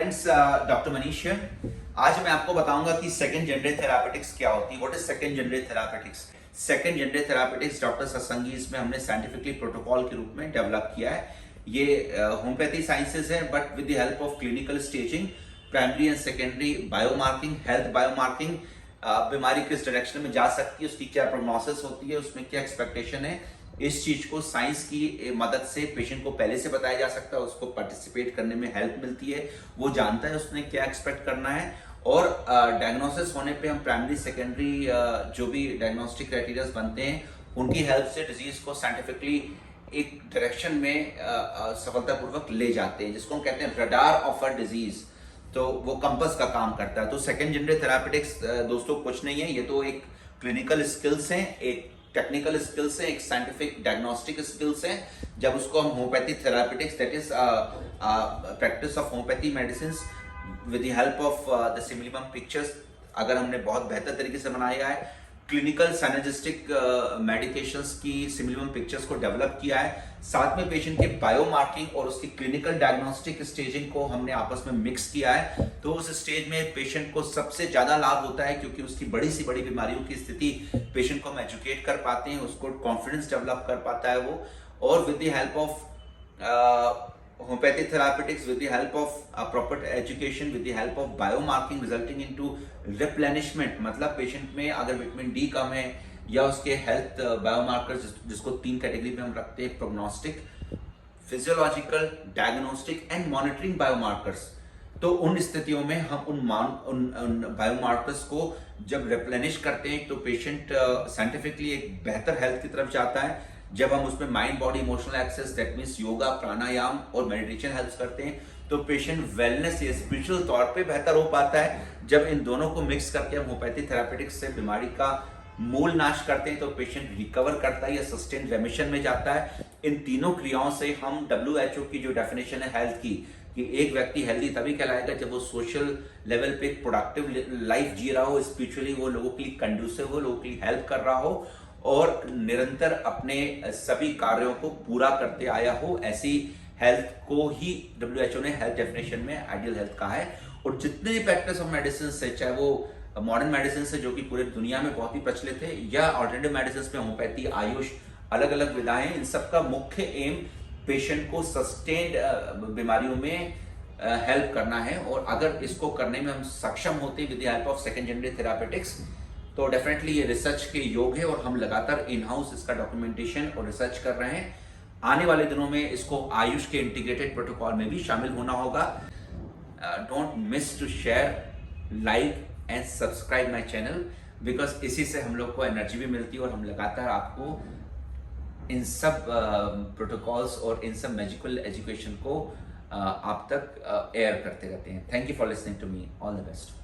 Friends, doctor Manish है। आज मैं आपको बताऊंगा कि सेकंड जनरे थेरापेटिक्स क्या होती है। What is second genre therapeutics? Second genre therapeutics doctor Satsangi इसमें हमने साइंटिफिकली प्रोटोकॉल के रूप में डेवलप किया है। ये होम्योपैथी साइंसेज है, but with the help of clinical staging, primary and secondary biomarking, health biomarking, बीमारी किस डायरेक्शन में जा सकती है, उसकी क्या प्रोग्नोसिस होती है, उसमें क्या एक्सपेक्टेशन है, इस चीज को साइंस की मदद से पेशेंट को पहले से बताया जा सकता है। उसको पार्टिसिपेट करने में हेल्प मिलती है, वो जानता है उसने क्या एक्सपेक्ट करना है। और डायग्नोसिस होने पे हम प्राइमरी सेकेंडरी जो भी डायग्नोस्टिक क्राइटेरिया बनते हैं, उनकी हेल्प से डिजीज को साइंटिफिकली एक डायरेक्शन में सफलतापूर्वक ले जाते हैं, जिसको हम कहते हैं रडार ऑफ अ डिजीज। तो वो कंपास का काम करता है। तो सेकेंड जनरे थेरापेटिक्स दोस्तों कुछ नहीं है, ये तो एक क्लिनिकल स्किल्स हैं, एक टेक्निकल स्किल्स हैं, एक साइंटिफिक डायग्नोस्टिक स्किल्स हैं। जब उसको हम homoeopathy therapeutics, that is practice of homoeopathy medicine with the help of the similimum pictures, अगर हमने बहुत बेहतर तरीके से बनाया है, क्लिनिकल साइनेजिस्टिक मेडिकेशंस की सिमिलियम पिक्चर्स को डेवलप किया है, साथ में पेशेंट के बायोमार्किंग और उसकी क्लिनिकल डायग्नोस्टिक स्टेजिंग को हमने आपस में मिक्स किया है। तो उस स्टेज में पेशेंट को सबसे ज्यादा लाभ होता है, क्योंकि उसकी बड़ी सी बड़ी बीमारियों की स्थिति पेशेंट को हम एजुकेट कर पाते हैं, उसको कॉन्फिडेंस डेवलप कर पाता है वो। और with the help of homeopathy therapeutics, with the help of proper education, with the help of biomarking resulting into replenishment, मतलब पेशेंट में अगर विटामिन डी कम है या उसके हेल्थ बायोमार्कर्स, जिसको 3 कैटेगरी में हम रखते हैं, prognostic, physiological, diagnostic and monitoring biomarkers. तो उन स्थितियों में हम उन बायोमार्कर्स को जब रिप्लेनिश करते हैं तो पेशेंट साइंटिफिकली एक बेहतर हेल्थ की तरफ जाता है। जब हम उसमें mind body emotional access, that means yoga, pranayam और मेडिटेशन हेल्प करते हैं, तो पेशेंट वेलनेस या स्पिरिचुअल तौर पे बेहतर हो पाता है। जब इन दोनों को मिक्स करके हम होम्योपैथी थेरापेटिक्स से बीमारी का मूल नाश करते हैं तो पेशेंट रिकवर करता है या सस्टेन रेमिशन में जाता है। इन तीनों क्रियाओं से हम WHO की जो डेफिनेशन है हेल्थ की, कि एक व्यक्ति हेल्दी तभी कहलाएगा जब वो सोशल लेवल पे प्रोडक्टिव लाइफ जी रहा हो, स्पिरिचुअली वो लोगों के लिए कंड्यूसिव हो, लोगों के लिए हेल्प कर रहा हो और निरंतर अपने सभी कार्यों को पूरा करते आया हो। ऐसी हेल्थ को ही WHO ने हेल्थ डेफिनेशन में आइडियल हेल्थ कहा है। और जितने भी प्रैक्टिस ऑफ मेडिसिन है, चाहे वो मॉडर्न मेडिसिन है जो कि पूरे दुनिया में बहुत ही प्रचलित है, या ऑल्टरनेटिव मेडिसिन में होम्योपैथी, आयुष, अलग अलग विधाएं, इन सबका मुख्य एम पेशेंट को सस्टेन्ड बीमारियों में हेल्प करना है। और अगर इसको करने में हम सक्षम होते हैं with the help of second genre therapeutics, तो डेफिनेटली ये रिसर्च के योग है और हम लगातार इन हाउस इसका डॉक्यूमेंटेशन और रिसर्च कर रहे हैं। आने वाले दिनों में इसको आयुष के इंटीग्रेटेड प्रोटोकॉल में भी शामिल होना होगा। Don't miss to share, like and subscribe my channel, because इसी से हम लोग को एनर्जी भी मिलती है और हम लगातार आपको इन सब प्रोटोकॉल्स और इन सब मैजिकल एजुकेशन को आप तक एयर करते रहते हैं। Thank you for listening to me. All the best.